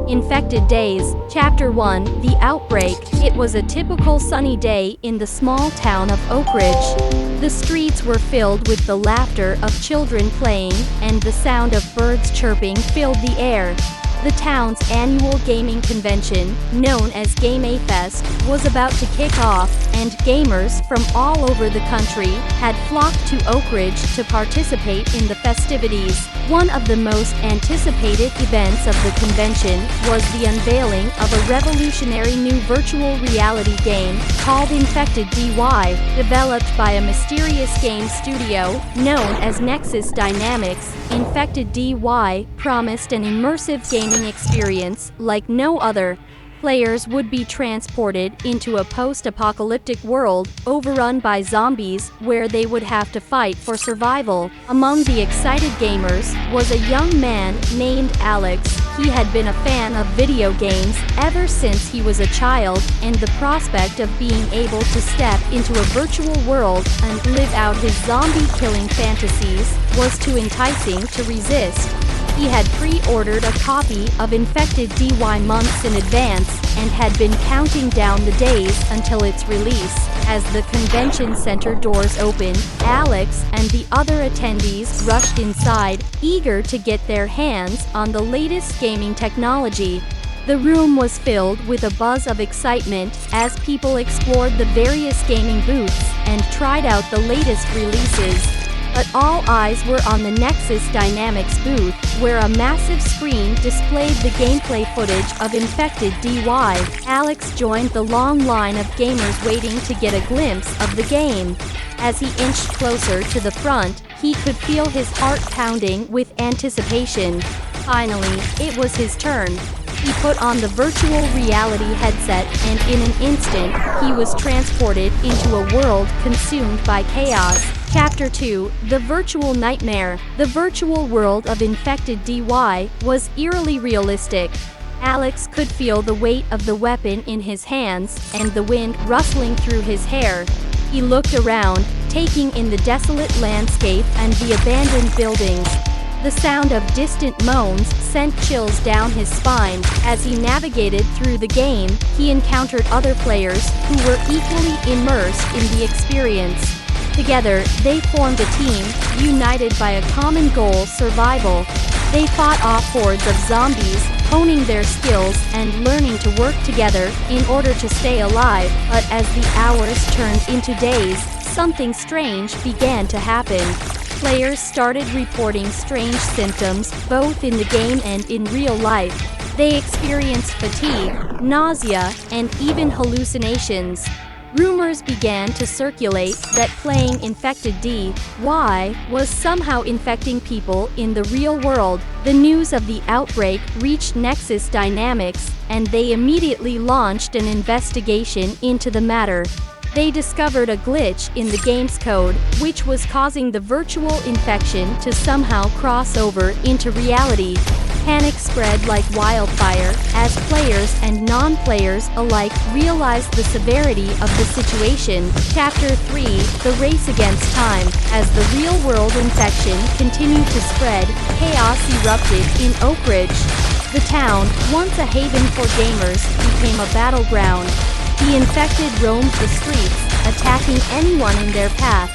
Infected Days. Chapter 1, The Outbreak. It was a typical sunny day in the small town of Oakridge. The streets were filled with the laughter of children playing, and the sound of birds chirping filled the air. The town's annual gaming convention, known as GameFest, was about to kick off, and gamers from all over the country had flocked to Oakridge to participate in the festivities. One of the most anticipated events of the convention was the unveiling of a revolutionary new virtual reality game called Infected DY, developed by a mysterious game studio known as Nexus Dynamics. Infected DY promised an immersive gaming experience like no other. Players would be transported into a post-apocalyptic world, overrun by zombies, where they would have to fight for survival. Among the excited gamers was a young man named Alex. He had been a fan of video games ever since he was a child, and the prospect of being able to step into a virtual world and live out his zombie-killing fantasies was too enticing to resist. He had pre-ordered a copy of Infected DY months in advance and had been counting down the days until its release. As the convention center doors opened, Alex and the other attendees rushed inside, eager to get their hands on the latest gaming technology. The room was filled with a buzz of excitement as people explored the various gaming booths and tried out the latest releases. But all eyes were on the Nexus Dynamics booth, where a massive screen displayed the gameplay footage of Infected DY. Alex joined the long line of gamers waiting to get a glimpse of the game. As he inched closer to the front, he could feel his heart pounding with anticipation. Finally, it was his turn. He put on the virtual reality headset, and in an instant, he was transported into a world consumed by chaos. Chapter 2, The Virtual Nightmare. The virtual world of Infected DY was eerily realistic. Alex could feel the weight of the weapon in his hands and the wind rustling through his hair. He looked around, taking in the desolate landscape and the abandoned buildings. The sound of distant moans sent chills down his spine. As he navigated through the game, he encountered other players who were equally immersed in the experience. Together, they formed a team, united by a common goal: survival. They fought off hordes of zombies, honing their skills and learning to work together in order to stay alive. But as the hours turned into days, something strange began to happen. Players started reporting strange symptoms, both in the game and in real life. They experienced fatigue, nausea, and even hallucinations. Rumors began to circulate that playing Infected DY was somehow infecting people in the real world. The news of the outbreak reached Nexus Dynamics, and they immediately launched an investigation into the matter. They discovered a glitch in the game's code, which was causing the virtual infection to somehow cross over into reality. Panic spread like wildfire as players and non-players alike realized the severity of the situation. Chapter 3, The Race Against Time. As the real-world infection continued to spread, chaos erupted in Oakridge. The town, once a haven for gamers, became a battleground. The infected roamed the streets, attacking anyone in their path.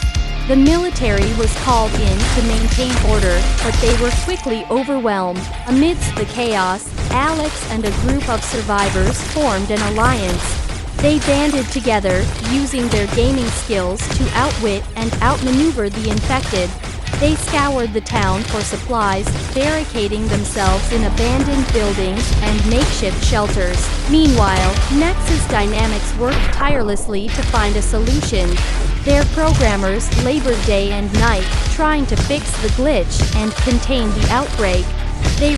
The military was called in to maintain order, but they were quickly overwhelmed. Amidst the chaos, Alex and a group of survivors formed an alliance. They banded together, using their gaming skills to outwit and outmaneuver the infected. They scoured the town for supplies, barricading themselves in abandoned buildings and makeshift shelters. Meanwhile, Nexus Dynamics worked tirelessly to find a solution. Their programmers labored day and night, trying to fix the glitch and contain the outbreak. They